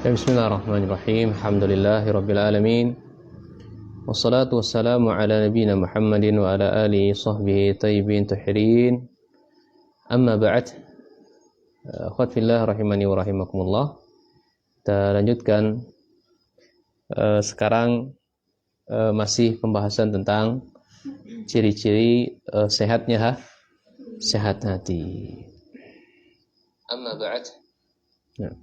Bismillahirrahmanirrahim. Alhamdulillahirabbil alamin. Wassalatu wassalamu ala nabiyyina Muhammadin wa ala alihi sahbihi thayyibin tahirin. Amma ba'd. Akhwat fillah rahimani wa rahimakumullah. Kita lanjutkan sekarang masih pembahasan tentang ciri-ciri sehat hati. Amma ba'd. Ya.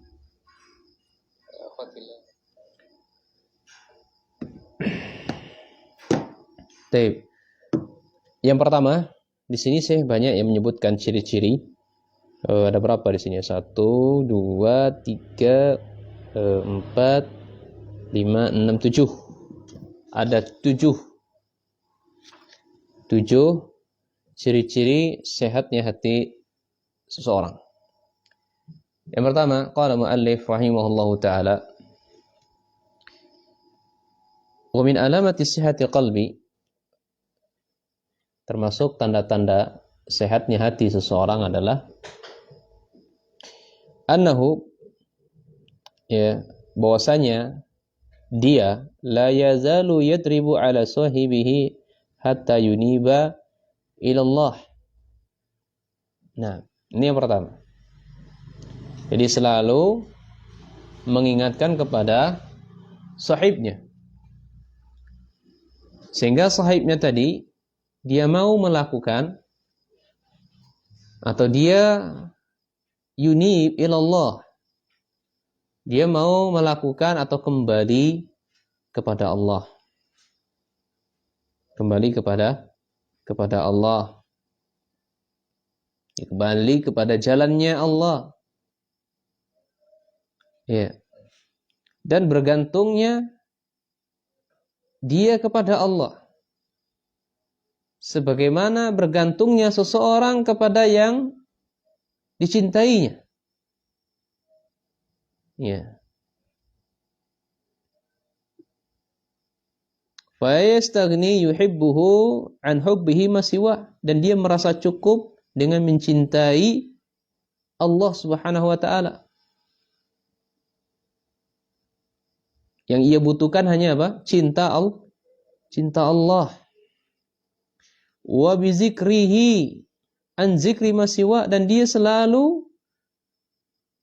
Baik. Yang pertama, di sini saya banyak yang menyebutkan ciri-ciri. Ada berapa di sini? 1, 2, 3, 4, 5, 6, 7. Ada 7 ciri-ciri sehatnya hati seseorang. Yang pertama, qala muallif rahimahullahu taala, wa min alamati sihhati qalbi, termasuk tanda-tanda sehatnya hati seseorang adalah annahu, ya, bahwasanya dia la yazalu yadribu ala sahibihi hatta yuniba ila Allah. Nah, ini yang pertama. Jadi selalu mengingatkan kepada sahibnya. Sehingga sahibnya tadi dia mau melakukan atau dia yunib ilallah. Dia mau melakukan atau kembali kepada Allah. Kembali kepada Allah. Kembali kepada jalannya Allah. Ya. Dan bergantungnya dia kepada Allah. Sebagaimana bergantungnya seseorang kepada yang dicintainya. Ya. Fa yastaghni yuhibbuhu an hubbihi ma siwa, dan dia merasa cukup dengan mencintai Allah Subhanahu wa taala. Yang ia butuhkan hanya apa? Cinta Allah. Wa bizikrihi an zikri ma siwa, dan dia selalu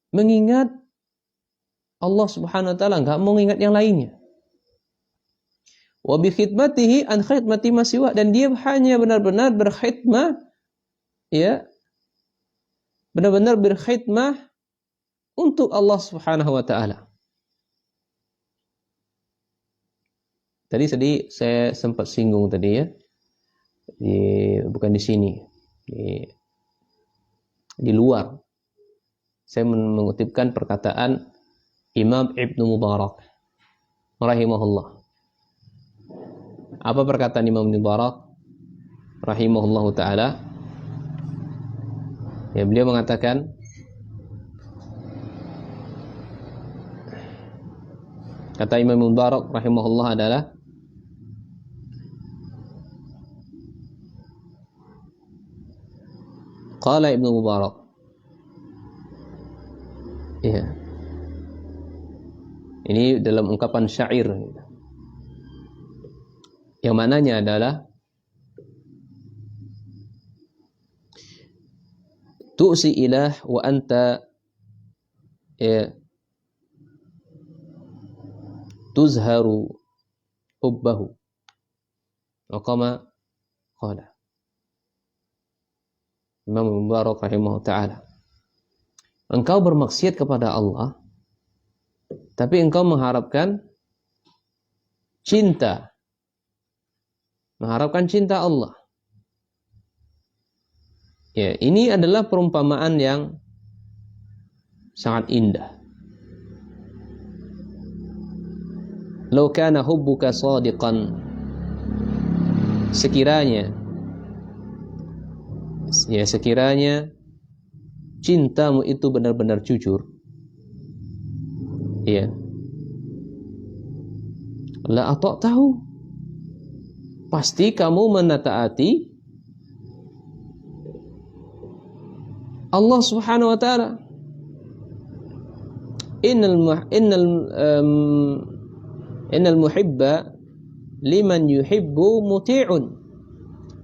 mengingat Allah Subhanahu wa taala, enggak mau mengingat yang lainnya. Wa bi khidmatihi an khidmati ma siwa, dan dia hanya benar-benar berkhidmah, ya. Benar-benar berkhidmah untuk Allah Subhanahu wa taala. Tadi saya sempat singgung tadi, ya. Bukan di sini. Di luar. Saya mengutipkan perkataan Imam Ibnu Mubarak rahimahullah. Apa perkataan Imam Ibnu Mubarak rahimahullahu taala? Ya, beliau mengatakan, kata Imam Ibnu Mubarak rahimahullah adalah, qala Ibnu Mubarak, ya, ini dalam ungkapan syair yang mananya adalah tu'si ilah wa anta, ya, tuzharu hubbahu wa kama qala Imam Mubarak rahimahullah ta'ala. Engkau bermaksiat kepada Allah, tapi engkau mengharapkan cinta Allah. Ya, ini adalah perumpamaan yang sangat indah. Law kana hubbuka shadiqan, sekiranya cintamu itu benar-benar jujur, ya, la ata'tahu, pasti kamu menataati Allah Subhanahu wa taala. innal innal muhibba liman yuhibbu muti'un.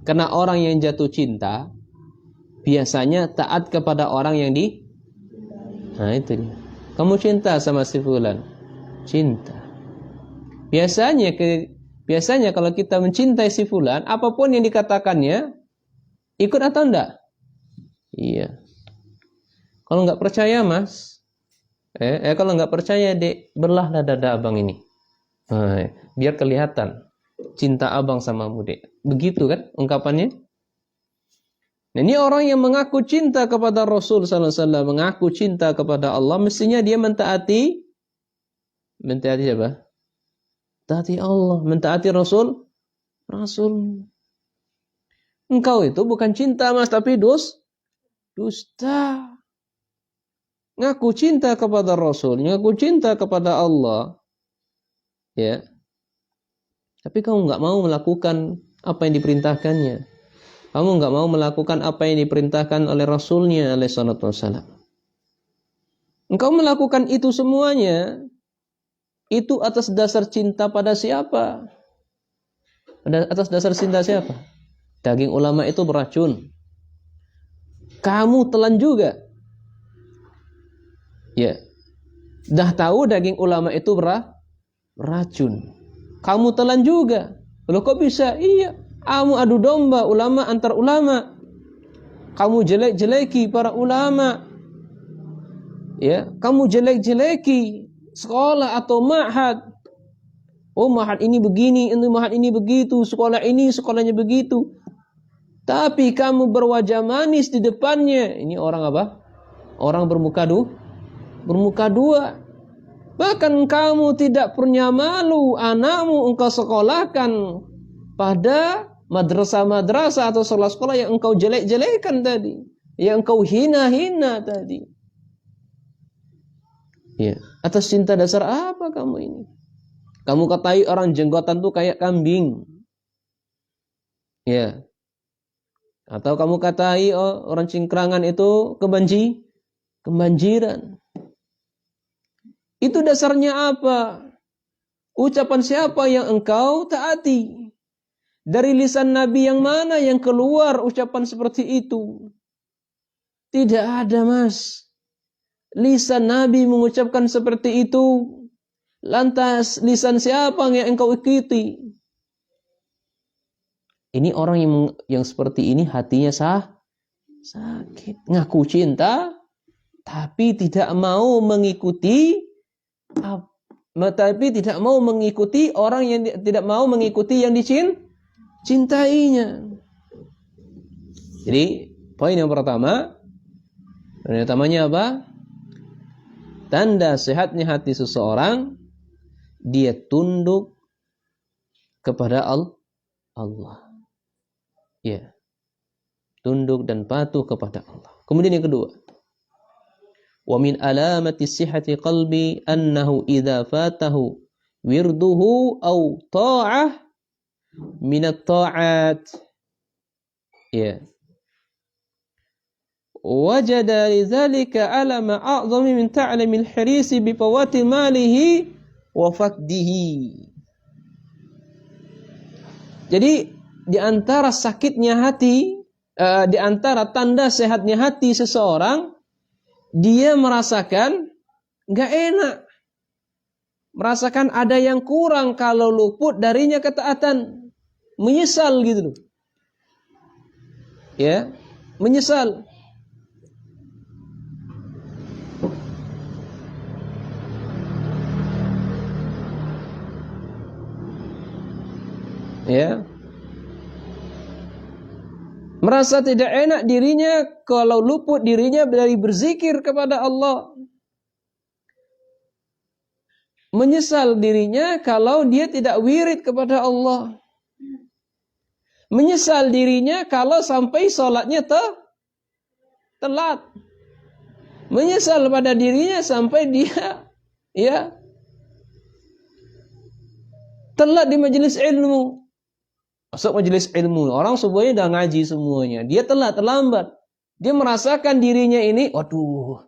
Karena orang yang jatuh cinta biasanya taat kepada orang yang Nah itu dia. Kamu cinta sama si fulan. Cinta. Biasanya kalau kita mencintai si fulan, apapun yang dikatakannya, ikut atau enggak? Iya. Kalau enggak percaya, Mas, kalau enggak percaya, Dek, berlahlah dada abang ini. Biar kelihatan cinta abang sama Dek. Begitu kan ungkapannya? Nah, ini orang yang mengaku cinta kepada Rasul sallallahu alaihi wasallam, mengaku cinta kepada Allah, mestinya dia mentaati siapa? Mentaati Allah, mentaati Rasul. Engkau itu bukan cinta, Mas, tapi dusta. Ngaku cinta kepada Rasul, ngaku cinta kepada Allah. Ya. Tapi kamu enggak mau melakukan apa yang diperintahkannya. Kamu enggak mau melakukan apa yang diperintahkan oleh Rasulnya alaihi salatu wassalam. Engkau melakukan itu semuanya, itu atas dasar cinta pada siapa? Atas dasar cinta siapa? Daging ulama itu beracun. Kamu telan juga. Ya. Dah tahu daging ulama itu beracun. Kamu telan juga. Loh kok bisa? Iya. Kamu adu domba ulama antar ulama. Kamu jelek-jeleki para ulama. Ya, kamu jelek-jeleki sekolah atau ma'had. Oh, ma'had ini begini, ini ma'had ini begitu, sekolah ini sekolahnya begitu. Tapi kamu berwajah manis di depannya. Ini orang apa? Orang bermuka dua. Bahkan kamu tidak punya malu anakmu engkau sekolahkan pada madrasah-madrasah atau sekolah-sekolah yang engkau jelek-jelekan tadi, yang engkau hina-hina tadi. Ya, atas cinta dasar apa kamu ini? Kamu katai orang jenggotan tuh kayak kambing. Ya. Atau kamu katai orang cingkrangan itu kebanjiran. Itu dasarnya apa? Ucapan siapa yang engkau taati? Dari lisan Nabi yang mana yang keluar ucapan seperti itu? Tidak ada, Mas. Lisan Nabi mengucapkan seperti itu. Lantas lisan siapa yang engkau ikuti? Ini orang yang seperti ini hatinya sakit. Ngaku cinta tapi tidak mau mengikuti orang yang tidak mau mengikuti yang dicintainya. Jadi poin yang pertamanya apa? Tanda sehatnya hati seseorang, dia tunduk kepada Allah. Ya. Tunduk dan patuh kepada Allah. Kemudian yang kedua, wa min alamati sihhati qalbi annahu idza fatahu wirduhu aw ta'ah min at-ta'at. Ya. Wajada lidzalika alama a'zami min ta'lamil hirisi bi fawati malihi wa faqdihi. Jadi di antara sakitnya hati, di antara tanda sehatnya hati seseorang, dia merasakan enggak enak. Merasakan ada yang kurang kalau luput darinya ketaatan. Menyesal gitu loh. Ya, menyesal. Ya. Merasa tidak enak dirinya kalau luput dirinya dari berzikir kepada Allah. Menyesal dirinya kalau dia tidak wirid kepada Allah. Menyesal dirinya kalau sampai sholatnya telat. Menyesal pada dirinya sampai dia telat di majelis ilmu. Masuk majelis ilmu, orang semuanya udah ngaji semuanya. Dia terlambat. Dia merasakan dirinya ini, waduh,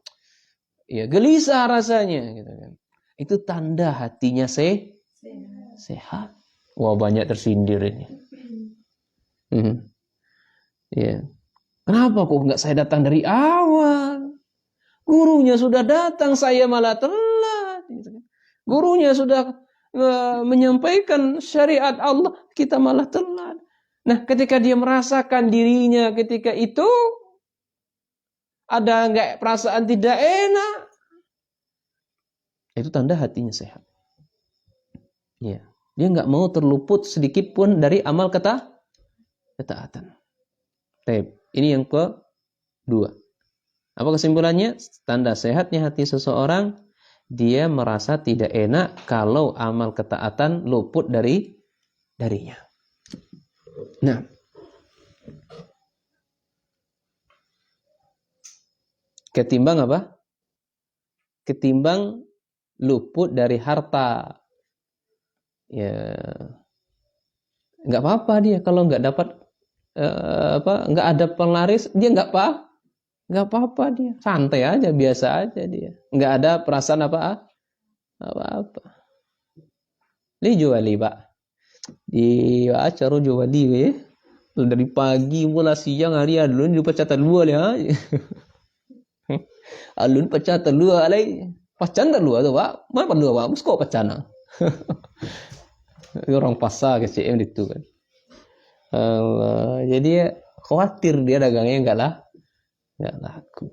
ya gelisah rasanya gitu kan. Itu tanda hatinya sehat. Wah, banyak tersindir ini. Ya. Kenapa kok nggak saya datang dari awal? Gurunya sudah datang, saya malah telat. Gurunya sudah menyampaikan syariat Allah, kita malah telat. Nah, ketika dia merasakan dirinya ketika itu ada nggak perasaan tidak enak, itu tanda hatinya sehat. Ya, dia nggak mau terluput sedikit pun dari amal ketaatan. Ini yang kedua. Apa kesimpulannya? Tanda sehatnya hati seseorang, dia merasa tidak enak kalau amal ketaatan luput darinya. Nah, ketimbang apa? Ketimbang luput dari harta. Ya, nggak apa-apa dia kalau nggak dapat nggak ada penglaris, dia nggak apa-apa dia, santai aja, biasa aja dia, nggak ada perasaan apa-apa. Li juali Pak, di acara juali ya, dari pagi mulai siang hari alun lupa catat dua ya, alun pecatan dua alai, pacan tak dua tu Pak, mana dua Pak, musko pacana, orang pasar ke CM itu kan. Jadi khawatir dia dagangnya enggak laku.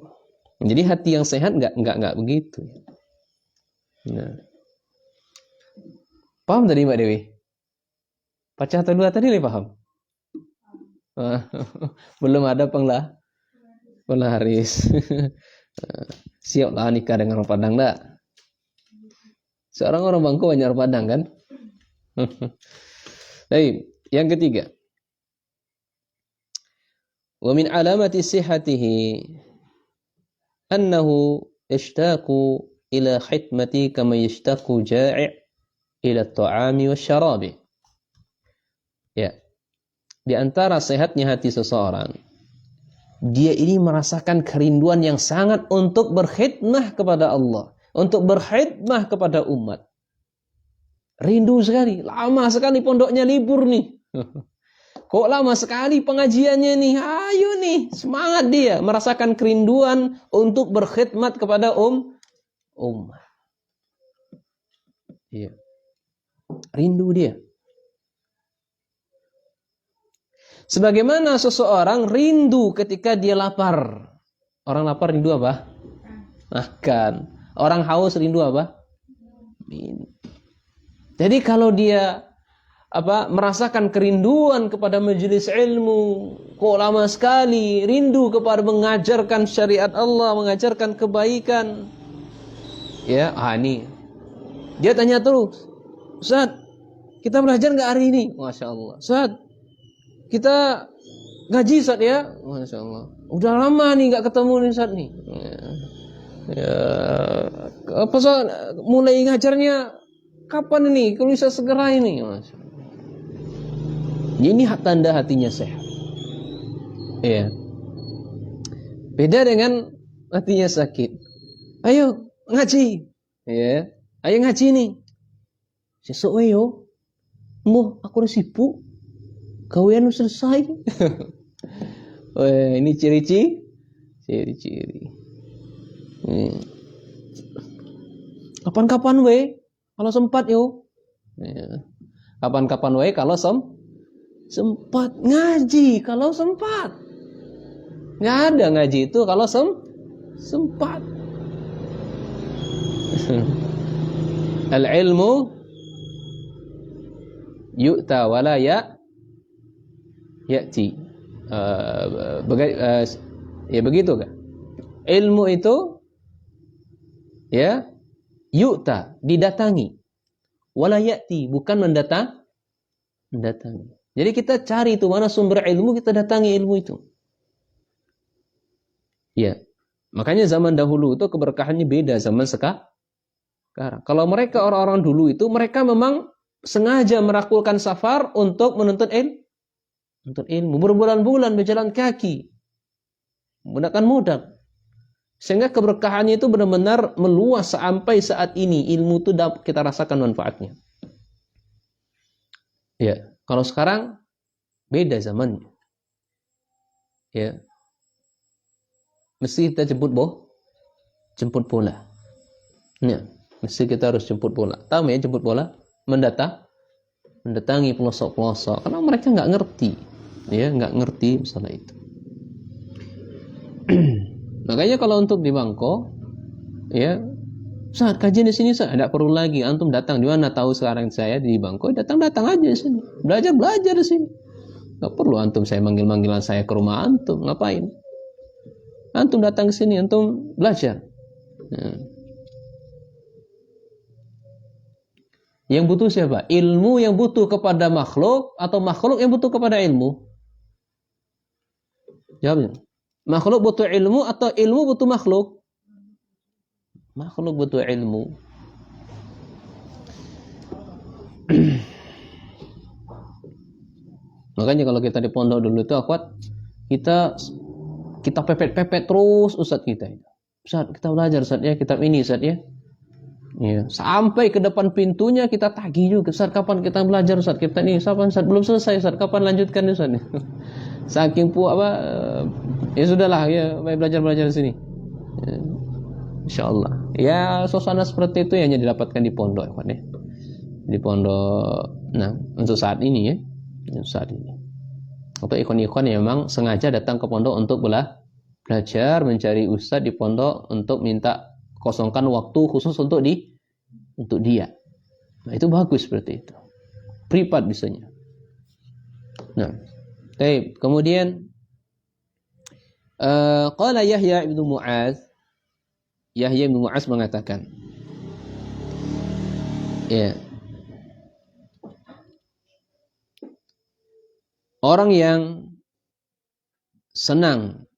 Jadi hati yang sehat enggak begitu. Nah. Paham tadi Mbak Dewi? Pecah atau dua tadi paham? Belum ada penglaris. Siaplah nikah dengan orang Padang enggak? Seorang orang Bangko banyak orang Padang kan? Baik, yang ketiga. Wa min alamati sihhatihi annahu yashtaqu ila khidmati kama yashtaqu ja'i' ila at-ta'ami wasyarabi. Ya. Di antara sehatnya hati seseorang, dia ini merasakan kerinduan yang sangat untuk berkhidmah kepada Allah, untuk berkhidmah kepada umat. Rindu sekali, lama sekali pondoknya libur nih. Kok lama sekali pengajiannya nih? Ayo nih, semangat dia merasakan kerinduan untuk berkhidmat kepada umat. Iya. Rindu dia. Sebagaimana seseorang rindu ketika dia lapar. Orang lapar rindu apa? Makan. Orang haus rindu apa? Minum. Jadi kalau dia merasakan kerinduan kepada majelis ilmu, kok lama sekali rindu kepada mengajarkan syariat Allah, mengajarkan kebaikan. Ya, ini. Dia tanya terus, Ustaz, kita belajar enggak hari ini? Masya Allah. Ustaz, kita ngaji Ustaz ya? Masya Allah. Udah lama nih enggak ketemu nih Ustaz nih. Ya, apa Ustaz, mulai ngajarnya kapan ini? Kalau bisa segera ini. Masya Allah. Ini tanda hatinya sehat. Iya. Beda dengan hatinya sakit. Ayo ngaji. Ya. Ayo ngaji nih. Sesuk yo. Mbah, aku udah sibuk. Gawean selesai. Ini ciri-ciri. Kapan-kapan we kalau sempat yo. Ya. Kapan-kapan we kalau sempat ngaji kalau sempat. Nggak ada ngaji itu kalau sempat. Al-ilmu yu'ta wala ya'ti. Ya begitu kan? Ilmu itu ya yu'ta, didatangi. Wala ya'ti, bukan mendatangi. Jadi kita cari itu mana sumber ilmu, kita datangi ilmu itu. Ya. Makanya zaman dahulu itu keberkahannya beda zaman sekarang. Kalau mereka orang-orang dulu itu mereka memang sengaja merakulkan safar untuk menuntut ilmu. Berbulan-bulan berjalan kaki. Menggunakan modal. Sehingga keberkahannya itu benar-benar meluas sampai saat ini. Ilmu itu dapat kita rasakan manfaatnya. Ya, kalau sekarang beda zamannya. Ya, mesti kita jemput bola. Ya, mesti kita harus jemput bola. Tahu ya jemput bola? Mendatangi pelosok-pelosok. Karena mereka nggak ngerti. Ya, nggak ngerti masalah itu. Makanya kalau untuk di Bangko, ya, saat kajian di sini saya tidak perlu lagi antum datang di mana tahu sekarang saya di Bangko, datang aja di sini. Belajar di sini. Nggak perlu antum saya manggil-manggilan saya ke rumah antum, ngapain? Antum datang ke sini, antum belajar. Ya. Yang butuh siapa? Ilmu yang butuh kepada makhluk atau makhluk yang butuh kepada ilmu? Jawabnya. Makhluk butuh ilmu atau ilmu butuh makhluk? Makhluk butuh ilmu. Makanya kalau kita di pondok dulu itu akhwat, kita pepet-pepet terus ustadz kita. Ustadz, kita belajar ustadz ya, kitab ini ustadz ya. Ya, sampai ke depan pintunya kita tagih juga. Ustadz, kapan kita belajar ustadz? Kita nih, kapan ustadz? Belum selesai ustadz, kapan lanjutkan ustadz? Saking ya sudahlah ya, belajar di sini. Ya, insyaallah. Ya, suasana seperti itu yang hanya didapatkan di pondok ya. Di pondok. Nah, untuk saat ini ya. Untuk saat ini. Atau ikhwan-ikhwan yang memang sengaja datang ke pondok untuk belajar, mencari ustadz di pondok untuk minta kosongkan waktu khusus untuk dia. Nah, itu bagus seperti itu. Privat bisanya. Nah, baik. Kemudian qala Yahya bin Mu'adz mengatakan, ya, orang yang senang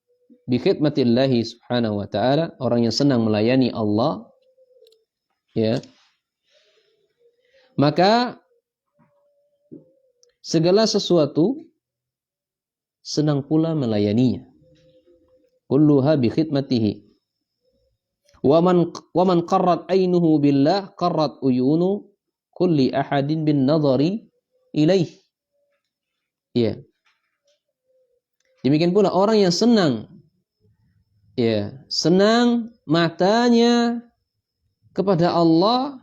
bi khidmatillahi subhanahu wa ta'ala, orang yang senang melayani Allah, ya, maka segala sesuatu senang pula melayaninya. Kulluha bi khidmatihi. Wa man qarrat ainuhu billah qarrat uyunu kulli ahadin bin nadhari ilaih. Ya. Demikian pula orang yang senang, ya, senang matanya kepada Allah,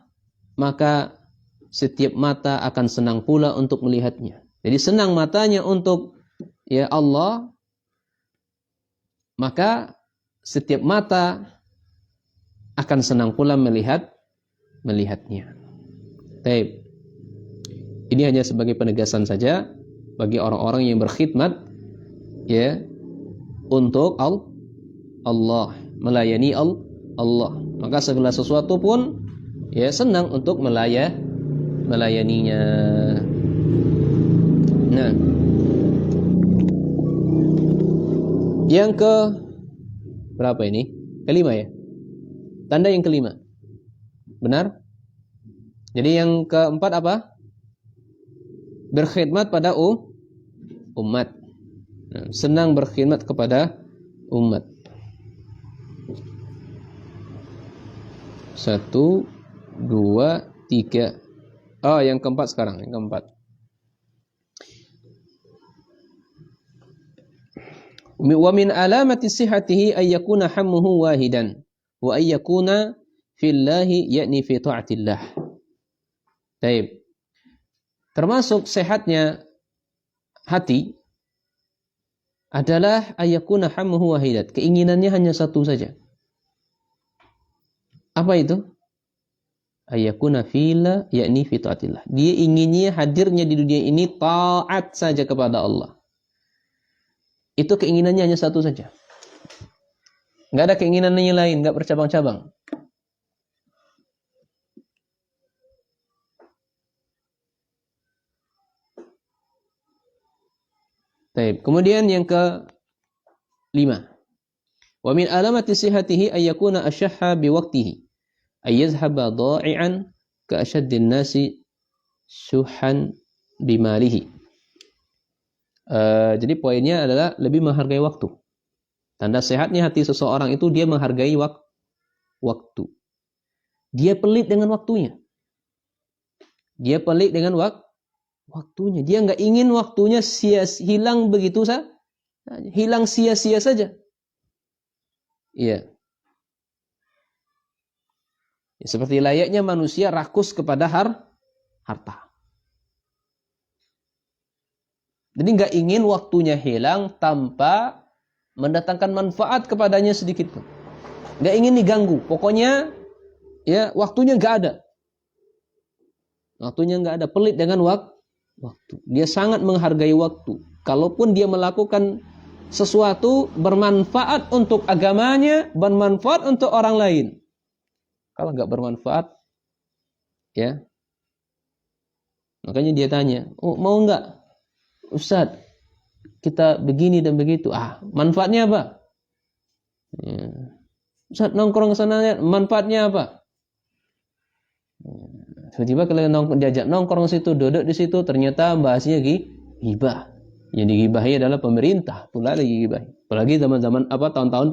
maka setiap mata akan senang pula untuk melihatnya. Jadi senang matanya untuk, ya, Allah, maka setiap mata akan senang pula melihatnya. Baik. Ini hanya sebagai penegasan saja bagi orang-orang yang berkhidmat, ya, untuk Allah, melayani Allah. Maka segala sesuatu pun, ya, senang untuk melayaninya. Nah, yang ke berapa ini? Kelima ya? Tanda yang kelima. Benar? Jadi yang keempat apa? Berkhidmat pada umat. Nah, senang berkhidmat kepada umat. 1, 2, 3. Oh, yang keempat sekarang, yang keempat. Wa min alamati sihhatihi ay yakuna hammuhu wahidan wa ay yakuna fillahi yakni fi ta'atillah. Baik. Termasuk sehatnya hati adalah ayakuna hammuhu wahidat. Keinginannya hanya satu saja. Apa itu? Ayakuna fila yakni fi ta'atillah. Dia inginnya hadirnya di dunia ini taat saja kepada Allah. Itu keinginannya hanya satu saja. Enggak ada keinginannya lain, enggak bercabang-cabang. Baik, kemudian yang ke-5. Wa min alamati sihhatihi ay yakuna ashahha bi waqtihi. Ay yazhaba dha'i'an ka ashaddin nasi syuhan bimalihi. Jadi poinnya adalah lebih menghargai waktu. Tanda sehatnya hati seseorang itu dia menghargai waktu. Dia pelit dengan waktunya. Dia pelit dengan waktunya. Dia nggak ingin waktunya hilang begitu saja. Hilang sia-sia saja. Iya. Ya, seperti layaknya manusia rakus kepada harta. Jadi nggak ingin waktunya hilang tanpa mendatangkan manfaat kepadanya sedikit pun. Nggak ingin diganggu. Pokoknya ya waktunya nggak ada. Waktunya nggak ada. Pelit dengan waktu. Dia sangat menghargai waktu. Kalaupun dia melakukan sesuatu bermanfaat untuk agamanya, bermanfaat untuk orang lain. Kalau nggak bermanfaat, ya, makanya dia tanya, oh, mau nggak, Ustadz, kita begini dan begitu. Manfaatnya apa? Ya. Ustadz nongkrong sana, manfaatnya apa? Tiba-tiba kalau diajak nongkrong situ, duduk di situ, ternyata bahasnya ghibah. Yang digibahi adalah pemerintah, pula lagi gibah. Apalagi zaman-zaman tahun-tahun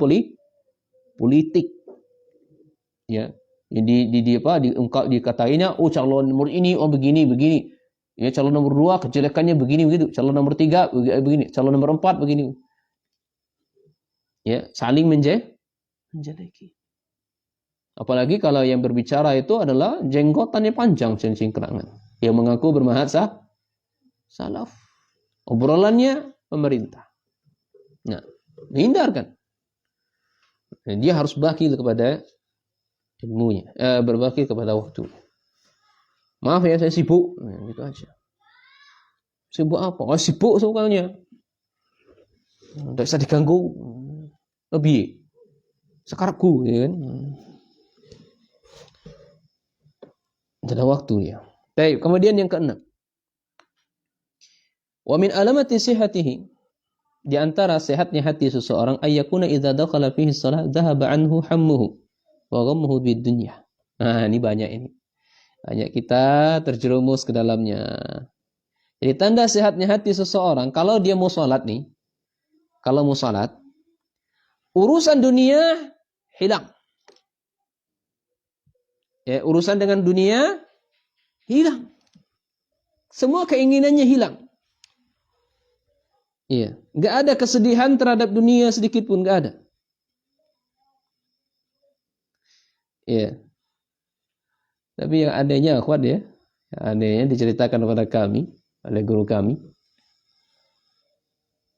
politik. Ya. Jadi dikatainya, oh calon nomor ini, oh begini. Ya calon nomor 2 kejelekannya begini begitu. Calon nomor 3 begini. Calon nomor 4 begini. Ya, saling menjeleki. Apalagi kalau yang berbicara itu adalah jenggotannya panjang cingkrangan. Yang mengaku bermanhaj salaf. Obrolannya pemerintah. Nah, hindarkan. Dia harus bakil kepada ilmunya, berbakti kepada waktu. Maaf ya, saya sibuk, gitu aja. Sibuk apa? Sibuk soalnya. Tidak bisa diganggu. Lebih sekarangku, ya kan? Adalah waktu ya. Baik, kemudian yang keenam. Wa min alamati sihhatihi, di antara sehatnya hati seseorang, ayyakuna idza dakhala fihi shalah dhahaba anhu hammuhu wa ghammuhu bid dunya. Ini banyak ini. Banyak kita terjerumus ke dalamnya. Jadi tanda sehatnya hati seseorang, kalau dia mau salat nih, kalau mau salat, urusan dunia hilang. Ya, urusan dengan dunia hilang. Semua keinginannya hilang. Iya, enggak ada kesedihan terhadap dunia sedikit pun, enggak ada. Iya. Tapi yang adanya akhwat ya, yang adanya diceritakan kepada kami oleh guru kami,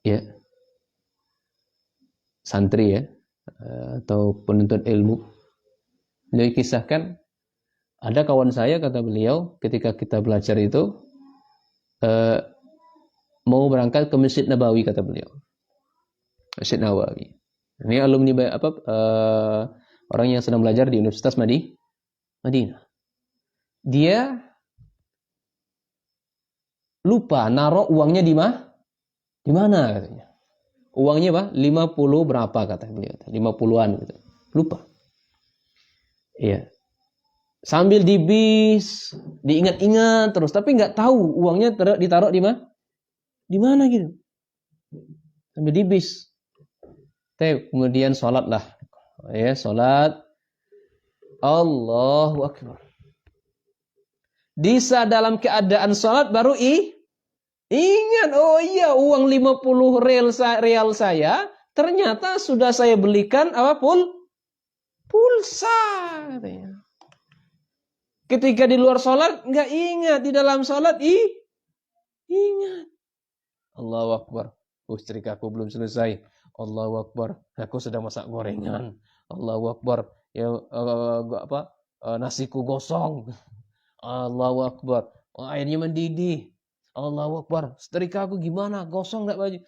ya, santri ya, atau penuntut ilmu. Beliau kisahkan, ada kawan saya, kata beliau, ketika kita belajar itu, mau berangkat ke Masjid Nabawi, kata beliau. Masjid Nabawi. Ini alumni orang yang sedang belajar di Universitas Madinah. Dia lupa naruh uangnya di mana katanya. Uangnya apa? 50 berapa kata beliau? 50-an gitu. Lupa. Iya. Sambil di bis, diingat-ingat terus, tapi nggak tahu uangnya ditaruh di mana? Di mana gitu. Sambil di bis. Kemudian sholatlah. Ya, sholat. Allahu Akbar. Di saat dalam keadaan sholat baru ingat, oh iya, uang 50 real saya ternyata sudah saya belikan pulsa katanya. Ketika di luar sholat nggak ingat, di dalam sholat ingat. Allahu Akbar. Setrikaku belum selesai. Allahu Akbar. Aku sedang masak gorengan. Allahu Akbar. Ya nasiku gosong. Allahu Akbar. Airnya mendidih. Allahu Akbar. Setrika aku gimana? Gosong enggak baju?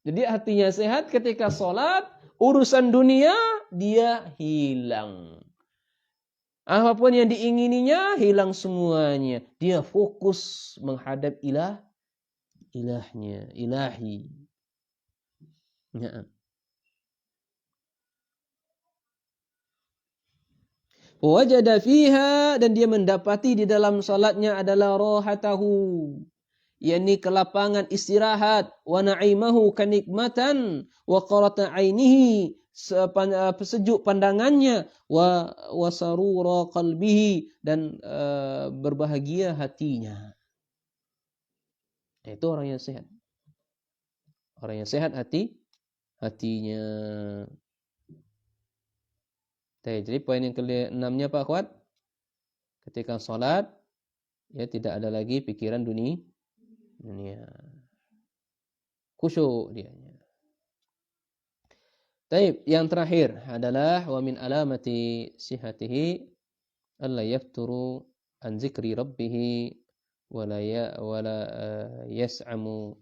Jadi hatinya sehat ketika sholat, urusan dunia dia hilang. Apapun yang diingininya hilang semuanya. Dia fokus menghadap ilahi. Ya. Wajada fiha, dan dia mendapati di dalam salatnya adalah rohatahu, yakni kelapangan istirahat, wa na'imahu kanikmatan wa qarata ainihi, sejuk pandangannya, wa sarura qalbihi, dan berbahagia hatinya. Itu orang yang sehat. Orang yang sehat hatinya. Jadi poin yang ke-6-nya Pak Akhwat, ketika salat ya tidak ada lagi pikiran dunia. Khusyuk dianya. Taib, yang terakhir adalah wa min alamati sihatihi alla yafturu an zikri rabbih wala yas'amu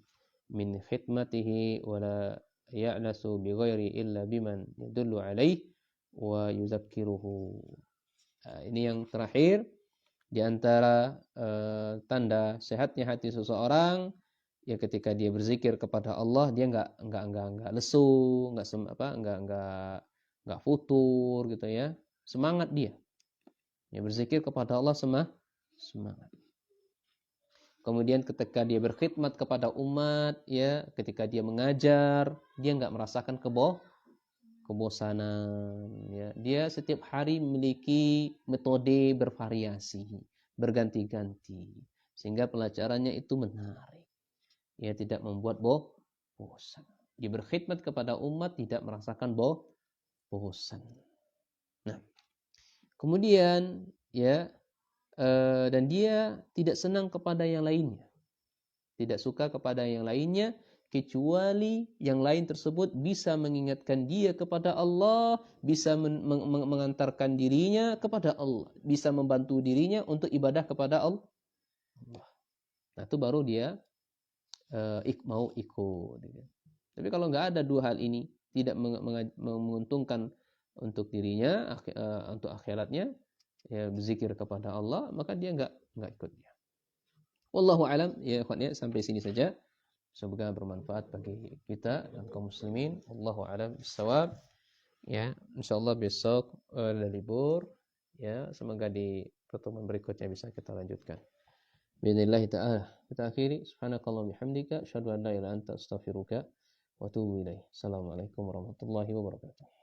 min khidmatihi wala ya'lasu bi ghairi illa biman yadullu alaih wa yuzakkiruhu. Ini yang terakhir di antara tanda sehatnya hati seseorang, ya ketika dia berzikir kepada Allah dia enggak lesu, enggak futur gitu ya. Semangat dia. Ya berzikir kepada Allah semangat. Kemudian ketika dia berkhidmat kepada umat, ya ketika dia mengajar, dia enggak merasakan kebosanan, ya. Dia setiap hari memiliki metode bervariasi, berganti-ganti, sehingga pelajarannya itu menarik. Ya, tidak membuat bosan. Dia berkhidmat kepada umat tidak merasakan bosan. Nah, kemudian ya dan dia tidak senang kepada yang lainnya. Tidak suka kepada yang lainnya kecuali yang lain tersebut bisa mengingatkan dia kepada Allah, bisa mengantarkan dirinya kepada Allah, bisa membantu dirinya untuk ibadah kepada Allah. Nah, itu baru dia mau ikut. Tapi kalau nggak ada dua hal ini, tidak menguntungkan untuk dirinya, untuk akhiratnya, ya berzikir kepada Allah, maka dia nggak ikut dia. Wallahu alam, ya ikhwan, sampai sini saja. Semoga bermanfaat bagi kita dan kaum muslimin. Wallahu a'lam bissawab. Ya, insyaallah besok ada libur. Ya, semoga di pertemuan berikutnya bisa kita lanjutkan. Bismillah ta'ala. Kita akhiri. Subhanakallah bihamdika asyhadu an la ilaha illa anta astaghfiruka wa atubu ilaik. Assalamualaikum warahmatullahi wabarakatuh.